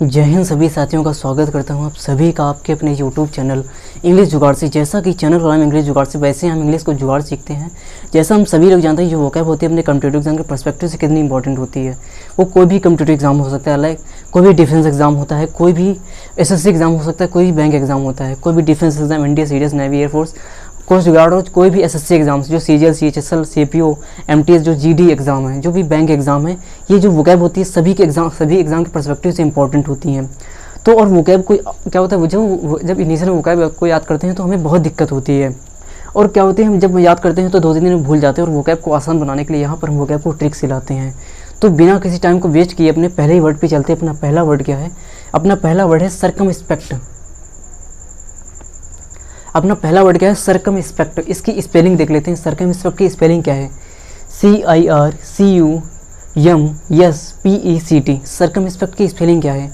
जय हिंद सभी साथियों का स्वागत करता हूं आप सभी का आपके अपने YouTube चैनल इंग्लिश जुगाड़ से। जैसा कि चैनल का नाम इंग्लिश जुगाड़ से, वैसे हम इंग्लिश को जुगाड़ सीखते हैं। जैसा हम सभी लोग जानते हैं जो वोकैब होती है अपने कॉम्पिटिटिव एग्जाम के पर्सपेक्टिव से कितनी इंपॉर्टेंट होती है। वो कोई भी कॉम्पिटिटिव एग्जाम हो सकता है, लाइक कोई भी डिफेंस एग्जाम होता है, कोई भी SSC एग्जाम हो सकता है, कोई भी बैंक एग्जाम होता है, कोई भी defence exam, India CDS, navy, air force, coast guard और कोई भी SSC एग्जाम्स जो CGL, CHSL, CPO, MTS जो GD एग्ज़ाम है, जो भी बैंक एग्ज़ाम है, ये जो वोकैब होती है सभी एग्ज़ाम के पर्सपेक्टिव से इंपॉर्टेंट होती हैं। तो और वोकैब को क्या होता है, जब इनिशियल वोकैब को याद करते हैं तो हमें बहुत दिक्कत होती है। और क्या होती है, हम जब याद करते हैं तो 2-3 दिन में भूल जाते हैं। और वोकैब को आसान बनाने के लिए यहाँ पर हम वोकैब को ट्रिक सिलाते हैं। तो बिना किसी टाइम को वेस्ट किए अपने पहले ही वर्ड पे चलते हैं। अपना पहला वर्ड क्या है? अपना पहला वर्ड है सर्कमस्पेक्ट। अपना पहला वर्ड क्या है? सर्कमस्पेक्ट। इसकी स्पेलिंग देख लेते हैं। सर्कमस्पेक्ट की स्पेलिंग क्या है? CIRCUMSPECT। सर्कमस्पेक्ट की स्पेलिंग क्या है?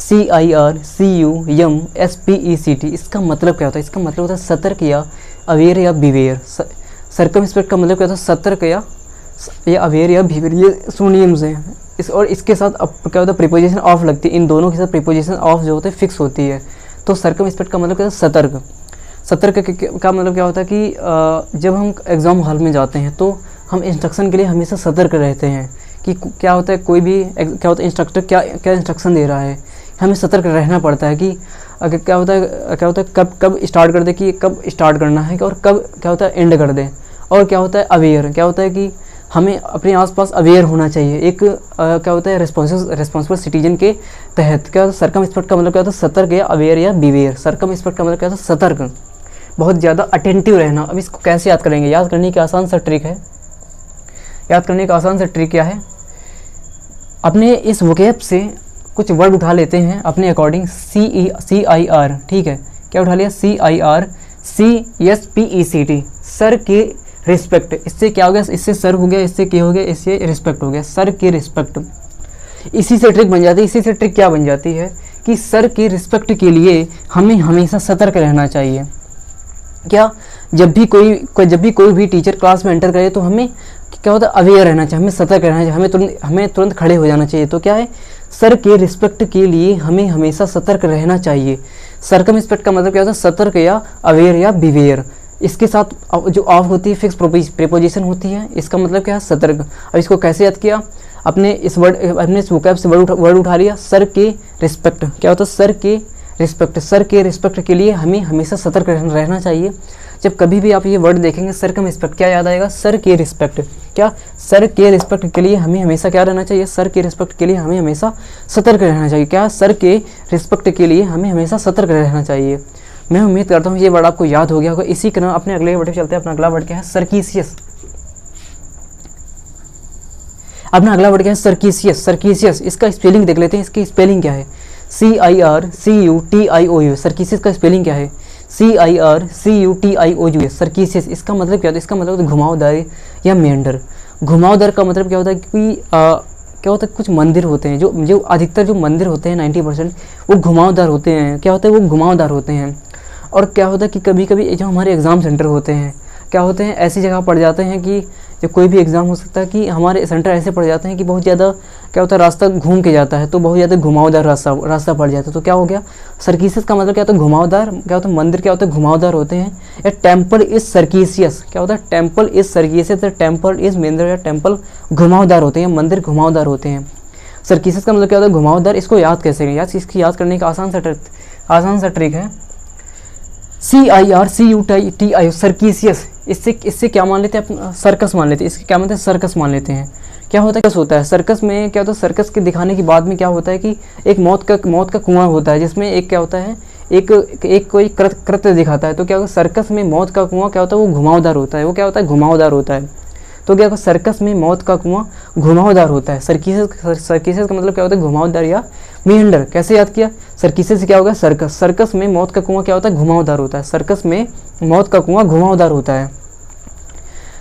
CIRCUMSPECT। इसका मतलब क्या होता है? इसका मतलब होता है सतर्क या अवेयर या बिवेयर। सर्कमस्पेक्ट का मतलब क्या होता है? सतर्क या अवेयर या बिवेयर। ये सोनियम्स हैं। और इसके साथ क्या होता है? प्रीपोजिशन ऑफ लगती है। इन दोनों के साथ प्रीपोजिशन ऑफ जो होते हैं फिक्स होती है। तो सर्कमस्पेक्ट का मतलब क्या होता है? सतर्क। सतर्क का मतलब क्या होता है कि जब हम एग्ज़ाम हॉल में जाते हैं तो हम इंस्ट्रक्शन के लिए हमेशा सतर्क रहते हैं कि क्या होता है, कोई भी क्या होता है, इंस्ट्रक्टर क्या इंस्ट्रक्शन दे रहा है, हमें सतर्क रहना पड़ता है कि अगर क्या होता है कब स्टार्ट कर दे, कि कब स्टार्ट करना है और कब क्या होता है एंड कर दे। और क्या होता है अवेयर, क्या होता है कि हमें अपने आसपास अवेयर होना चाहिए एक क्या होता है रिस्पॉन्सिबल सिटीजन के तहत। क्या होता है सर्कमस्पेक्ट का मतलब क्या होता है? सतर्क या अवेयर या बिवेयर। सर्कमस्पेक्ट का मतलब क्या होता है? सतर्क, बहुत ज़्यादा अटेंटिव रहना। अब इसको कैसे याद करेंगे? याद करने की आसान सा ट्रिक है। याद करने का आसान सा ट्रिक क्या है? अपने इस वोकैब से कुछ वर्ड उठा लेते हैं अपने अकॉर्डिंग। CIR, ठीक है, क्या उठा लिया? CIRCSPECT, सर के रिस्पेक्ट। इससे क्या हो गया? इससे सर हो गया, इससे क्या हो गया? इससे रिस्पेक्ट हो गया, सर के रिस्पेक्ट। इसी से ट्रिक बन जाती है। इसी से ट्रिक क्या बन जाती है कि सर के रिस्पेक्ट के लिए हमें हमेशा सतर्क रहना चाहिए। क्या? जब भी कोई भी टीचर क्लास में एंटर करे तो हमें क्या होता है? अवेयर रहना चाहिए, हमें सतर्क रहना चाहिए, हमें तुरंत खड़े हो जाना चाहिए। तो क्या है? सर के रिस्पेक्ट के लिए हमें हमेशा सतर्क रहना चाहिए। सर्कमस्पेक्ट का मतलब क्या होता है? सतर्क या अवेयर या बिवेयर। इसके साथ जो ऑफ होती है फिक्स प्रीपोजिशन होती है। इसका मतलब क्या है? सतर्क। अब इसको कैसे याद किया? अपने इस वोकैब से वर्ड उठा लिया, सर के रिस्पेक्ट। क्या होता है? सर के रिस्पेक्ट। सर के रिस्पेक्ट के लिए हमें हमेशा सतर्क रहना चाहिए। जब कभी भी आप ये वर्ड देखेंगे सर्कमस्पेक्ट, क्या याद आएगा? सर के रिस्पेक्ट। क्या? सर के रिस्पेक्ट के लिए हमें हमेशा क्या रहना चाहिए? सर के रिस्पेक्ट के लिए हमें हमेशा सतर्क रहना चाहिए। क्या? सर के रिस्पेक्ट के लिए हमें हमेशा सतर्क रहना चाहिए। मैं उम्मीद करता हूँ ये वर्ड आपको याद हो गया होगा। इसी क्रम अपने अगले वर्ड पे चलते हैं। अपना अगला वर्ड क्या है? सर्किसियस। अपना अगला वर्ड क्या है? सर्किसियस। सर्किसियस, इसका स्पेलिंग देख लेते हैं। इसकी स्पेलिंग क्या है? CIRCUTIOU। सर्किसियस का स्पेलिंग क्या है? CIRCUTIOU। सर्किसियस, इसका मतलब क्या होता है? इसका मतलब घुमावदार या मेंढर। घुमावदार का मतलब क्या होता है कि क्या होता है, कुछ मंदिर होते हैं जो अधिकतर जो मंदिर होते हैं 90% वो घुमावदार होते हैं। क्या होता है? वो घुमावदार होते हैं। और क्या होता है कि कभी कभी जो हमारे एग्ज़ाम सेंटर होते हैं क्या होते हैं, ऐसी जगह पड़ जाते हैं कि जब कोई भी एग्ज़ाम हो सकता है कि हमारे सेंटर ऐसे पड़ जाते हैं कि बहुत ज़्यादा क्या होता है, रास्ता घूम के जाता है, तो बहुत ज़्यादा घुमावदार रास्ता पड़ जाता है। तो क्या हो गया? सर्किसियस का मतलब क्या होता है? घुमावदार। क्या होता है? मंदिर क्या होता है? घुमावदार होते हैं। या टेम्पल इज सर्किसियस। क्या होता है? टेम्पल इज सर्किसियस। टेम्पल इज मंदिर या टेम्पल घुमावदार होते हैं, मंदिर घुमावदार होते हैं। सर्किसियस का मतलब क्या होता है? घुमावदार। इसको याद कैसे करें? इसकी याद करने का आसान सा ट्रिक है। CIRCUTIOU, सर्किसियस। इससे क्या मान लेते हैं? सर्कस मान लेते हैं। इसके क्या मानते हैं? सर्कस मान लेते हैं। क्या होता है? सर्कस होता है। सर्कस में क्या होता है? सर्कस के दिखाने के बाद में क्या होता है कि एक मौत का कुआं होता है, जिसमें एक क्या होता है, एक कोई कृत्य दिखाता है। तो क्या होता है? सर्कस में मौत का कुआं क्या होता है? वो घुमावदार होता है। वो क्या होता है? घुमावदार होता है। तो क्या होगा? सर्कस में मौत का कुआं घुमावदार होता है। सर्किसियस का मतलब क्या होता है? घुमावदार या मेंढर। कैसे याद किया? सर्किसियस से क्या होगा? सर्कस। सर्कस में मौत का कुआं क्या होता है? घुमावदार होता है। सर्कस में मौत का कुआं घुमावदार होता है।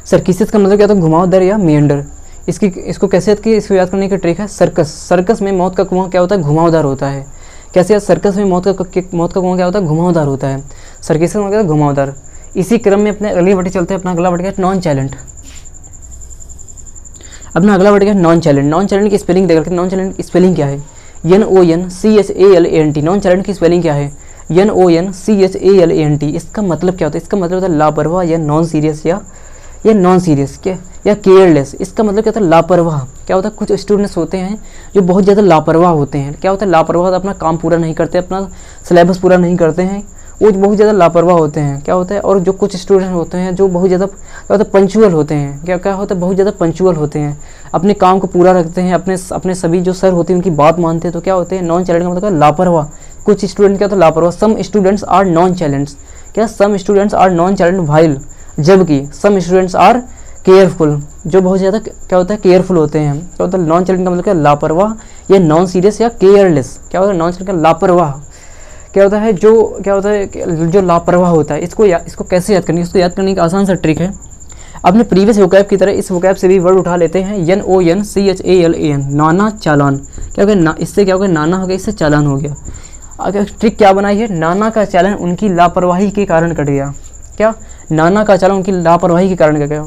सर्किसियस का मतलब क्या होता है? घुमावदार या मेंढर। इसको कैसे याद किया? इसको याद करने की ट्रिक है सर्कस। सर्कस में मौत का कुआं क्या होता है? घुमावदार होता है। कैसे याद? सर्कस में मौत का कुआं क्या होता है? घुमावदार होता है। सर्किसियस का मतलब क्या होता है? घुमावदार। इसी क्रम में अपने अगली वर्ड चलते हैं। अपना अगला वर्ड क्या है? नॉन चैलेंट। अपना अगला वर्ड क्या है? नॉन चैलेंट। नॉन चैलेंट की स्पेलिंग देख रखे हैं। नॉन चैलेंट की स्पेलिंग क्या है? NONCHALANT, नॉन चैलेंट की स्पेलिंग क्या है? NONCHALANT। इसका मतलब क्या होता है? इसका मतलब होता है लापरवाह या नॉन सीरियस या नॉन सीरियस क्या या केयरलेस। इसका मतलब क्या होता है? लापरवाह। क्या होता है? कुछ स्टूडेंट्स होते हैं जो बहुत ज़्यादा लापरवाह होते हैं। क्या होता है? लापरवाह अपना काम पूरा नहीं करते, अपना सिलेबस पूरा नहीं करते हैं, वो बहुत ज़्यादा लापरवाह होते हैं। क्या होता है? और जो कुछ स्टूडेंट होते हैं जो बहुत ज़्यादा क्या होता है? पंचुअल होते हैं। क्या क्या होता है? बहुत ज़्यादा पंचुअल होते हैं, अपने काम को पूरा रखते हैं, अपने सभी जो सर होते हैं उनकी बात मानते हैं। तो क्या होते हैं? नॉन चैलेंट का मतलब लापरवाह। कुछ स्टूडेंट क्या होता है? लापरवाह। Some students are nonchalants. क्या? Some students are nonchalant while, जबकि सम स्टूडेंट्स आर केयरफुल, जो बहुत ज़्यादा क्या होता है? केयरफुल होते हैं। क्या होता है? नॉन चैलेंट का मतलब क्या? लापरवाह या नॉन सीरियस या केयरलेस। क्या होता है? नॉन चैलेंट का लापरवाह क्या होता है? जो क्या होता है? जो लापरवाह होता है। इसको कैसे याद करनी है? इसको याद करने की आसान सा ट्रिक है। अपने प्रीवियस वोकैब की तरह इस वोकैब से भी वर्ड उठा लेते हैं। NONCHALAN, नाना चालान। क्या हो गया? इससे क्या हो गया? नाना हो गया, इससे चालान हो गया। अगर ट्रिक क्या बनाई है? नाना का चालान उनकी लापरवाही के कारण कट गया। क्या? नाना का चालान उनकी लापरवाही के कारण कट गया।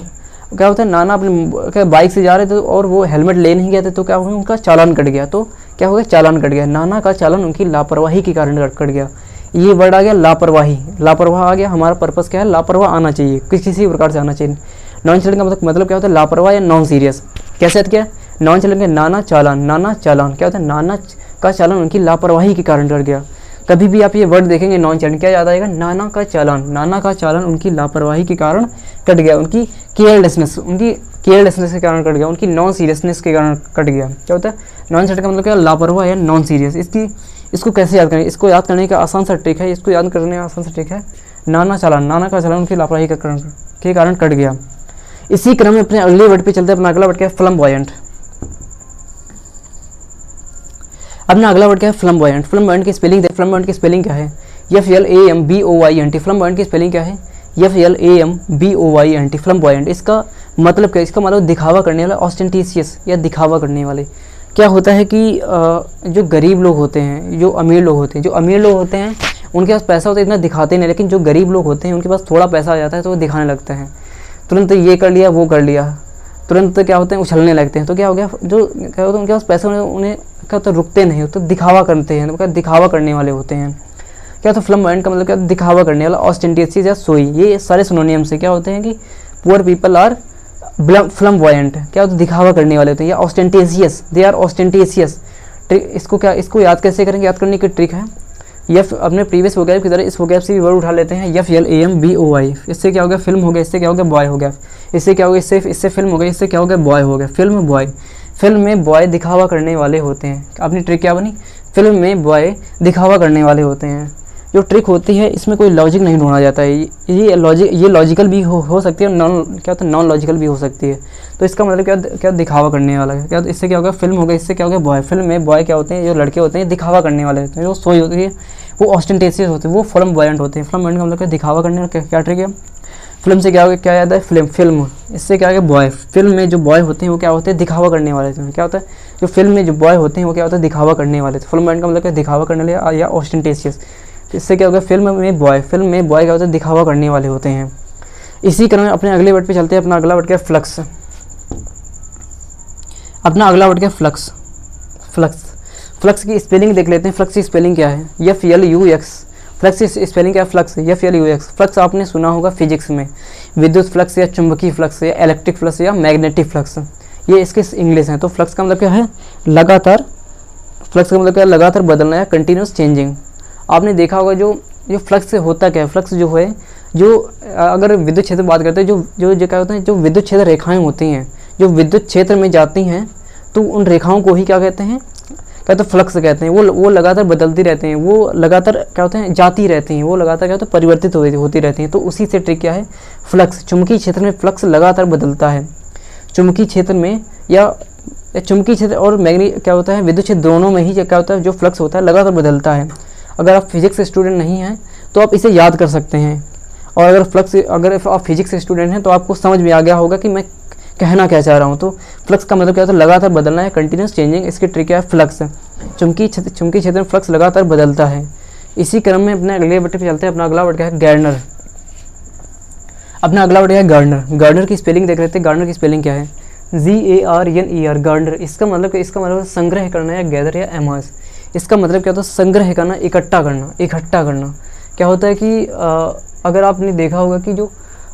क्या होता है? नाना अपने बाइक से जा रहे थे और वो हेलमेट ले नहीं गए थे, तो क्या हुआ? उनका चालान कट गया। तो क्या हो गया? चालान कट गया। नाना का चालान उनकी लापरवाही के कारण कट गया। ये वर्ड आ गया लापरवाही। लापरवाह आ गया। हमारा पर्पस क्या है? लापरवाह आना चाहिए, किसी प्रकार से आना चाहिए। नॉन चैलेंट का मतलब क्या होता है? लापरवाह या नॉन सीरियस। कैसे याद किया? नॉन चैलेंट का नाना चालान। नाना चालान क्या होता है? नाना का चालान उनकी लापरवाही के कारण कट गया। कभी भी आप ये वर्ड देखेंगे नॉन चैलेंट, क्या याद आएगा? नाना का चालान। नाना का चालान उनकी लापरवाही के कारण कट गया, उनकी केयरलेसनेस के कारण कट गया, उनकी नॉन सीरियसनेस के कारण कट गया। क्या होता है? नॉन चैलेंट का मतलब क्या? लापरवाह या नॉन सीरियस। इसको कैसे याद करें? इसको याद करने का आसान सा ट्रिक है। नाना का चालान उनकी लापरवाही के कारण कट गया। इसी क्रम में अपने अगले वर्ड पे चलते हैं। अपना अगला वर्ड क्या है? फ्लम्बॉयंट। अपना अगला वर्ड क्या है? फ्लम्बॉयंट। फ्लम्बॉयंट की स्पेलिंग देख। फ्लम्बॉयंट की स्पेलिंग क्या है? FLAMBOYNT। फ्लम्बॉयंट की स्पेलिंग क्या है? FLAMBOYNT। फ्लम्बॉयंट। इसका मतलब क्या? इसका मतलब दिखावा करने वाला, ऑस्टेंटिशियस या दिखावा करने वाले। क्या होता है कि जो गरीब लोग होते हैं, जो अमीर लोग होते हैं उनके पास पैसा होता है, इतना दिखाते नहीं, लेकिन जो गरीब लोग होते हैं उनके पास थोड़ा पैसा आ जाता है तो वो दिखाने लगते हैं। तुरंत ये कर लिया, वो कर लिया, तुरंत क्या होते हैं? उछलने लगते हैं। तो क्या हो गया? जो क्या होता है? उनके पास पैसा उन्हें क्या होता है? रुकते नहीं, तो दिखावा करते हैं, तो क्या? दिखावा करने वाले होते हैं। क्या होता है? फ्लम्बॉयंट का मतलब क्या? दिखावा करने वाला, ऑस्टेंटिशियस या सोई। ये सारे सिनोनियम से क्या होते हैं कि पुअर पीपल आर फ्लम्बॉयंट। क्या होता है? दिखावा करने वाले होते हैं, या ऑस्टेंटिशियस, दे आर ऑस्टेंटिशियस। इसको याद कैसे करेंगे? याद करने की ट्रिक है। अपने प्रीवियस वोकैब की तरह इस वोकैब से भी वर्ड उठा लेते हैं। FLAMBOY। इससे क्या हो गया? फिल्म हो गया। इससे क्या हो गया? बॉय हो गया। इससे क्या हो गया? इससे फिल्म हो गई। इससे क्या हो गया? बॉय हो गया। Film boy. फिल्म में बॉय दिखावा करने वाले होते हैं। अपनी ट्रिक क्या बनी? फिल्म में बॉय दिखावा करने वाले होते हैं। जो ट्रिक होती है इसमें कोई लॉजिक नहीं ढूंढा जाता है। ये लॉजिकल भी हो सकती है, नॉन लॉजिकल भी हो सकती है। तो इसका मतलब क्या? दिखावा करने वाला है। क्या? इससे क्या होगा? फिल्म हो गया। इससे क्या हो गया? बॉय। फिल्म में बॉय क्या होते हैं? जो लड़के होते हैं दिखावा करने वाले होते हैं। जो सोई होती है वो ऑस्टेंटिशियस होते हैं, वो फ्लम्बॉयंट होते हैं। फ्लम्बॉयंट का मतलब क्या? दिखावा करने वाला। क्या ट्रिक है? फिल्म से क्या हो गया? क्या याद है? फिल्म। इससे क्या हो गया? बॉय। फिल्म में जो बॉय होते हैं वो क्या होते हैं? दिखावा करने वाले होते हैं। क्या होता है? जो फिल्म में जो बॉय होते हैं वो क्या होता है? दिखावा करने वाले। फ्लम्बॉयंट का मतलब क्या? दिखावा करने वाले या ऑस्टेंटिशियस। इससे क्या होगा? फिल्म में बॉय क्या होता है? दिखावा करने वाले होते हैं। इसी क्रम में अपने अगले वर्ड पे चलते हैं। अपना अगला वर्ड क्या है? फ्लक्स। अपना अगला वर्ड क्या है? फ्लक्स। फ्लक्स की स्पेलिंग देख लेते हैं। फ्लक्स की स्पेलिंग क्या है? FLUX। फ्लक्स की स्पेलिंग क्या है? Flux FLUX। फ्लक्स आपने सुना होगा फिजिक्स में, विद्युत फ्लक्स या चुंबकीय फ्लक्स या इलेक्ट्रिक फ्लक्स या मैग्नेटिक फ्लक्स, ये इसके इंग्लिश हैं। तो फ्लक्स का मतलब क्या है? लगातार। फ्लक्स का मतलब क्या है? लगातार बदलना या कंटिन्यूस चेंजिंग। आपने देखा होगा जो फ्लक्स होता क्या है? फ्लक्स जो है, जो अगर विद्युत क्षेत्र बात करते हैं, जो क्या होता है? जो विद्युत क्षेत्र रेखाएं होती हैं, जो विद्युत क्षेत्र में जाती हैं, तो उन रेखाओं को ही क्या कहते हैं? तो फ्लक्स कहते हैं। वो लगातार बदलती रहती हैं, वो लगातार क्या होते हैं? जाती रहती हैं, वो लगातार क्या होता है? परिवर्तित होती रहती हैं। तो उसी से ट्रिक क्या है? फ्लक्स। चुंबकीय क्षेत्र में फ्लक्स लगातार बदलता है। चुंबकीय क्षेत्र में या चुंबकीय क्षेत्र और मैग्नेटिक क्या होता है? विद्युत क्षेत्र दोनों में ही क्या होता है? जो फ्लक्स होता है लगातार बदलता है। अगर आप फिजिक्स स्टूडेंट नहीं हैं तो आप इसे याद कर सकते हैं, और अगर आप फिजिक्स स्टूडेंट हैं तो आपको समझ में आ गया होगा कि मैं कहना क्या चाह रहा हूँ। तो फ्लक्स का मतलब क्या होता है? लगातार बदलना है, कंटिन्यूस चेंजिंग। इसकी ट्रिक क्या है? फ्लक्स। चुंबकीय क्षेत्र में फ्लक्स लगातार बदलता है। इसी क्रम में अपने अगले वर्ड पे चलते हैं। अपना अगला वर्ड क्या है? गार्डनर। अपना अगला वर्ड है गार्डनर। गार्डनर की स्पेलिंग देख लेते हैं। गार्डनर की स्पेलिंग क्या है? GARNER, girder. इसका मतलब संग्रह करना या गैदर या एमास। इसका मतलब क्या होता है? संग्रह करना, इकट्ठा करना। क्या होता है कि अगर आपने देखा होगा कि जो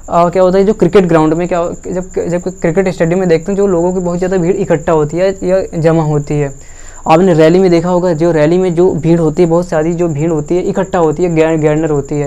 क्या होता है, जो क्रिकेट ग्राउंड में जब क्रिकेट स्टेडियम में देखते हैं, जो लोगों की बहुत ज़्यादा भीड़ इकट्ठा होती है या जमा होती है। आपने रैली में देखा होगा, जो रैली में जो भीड़ होती है, बहुत सारी जो भीड़ होती है इकट्ठा होती है, गैदर होती है।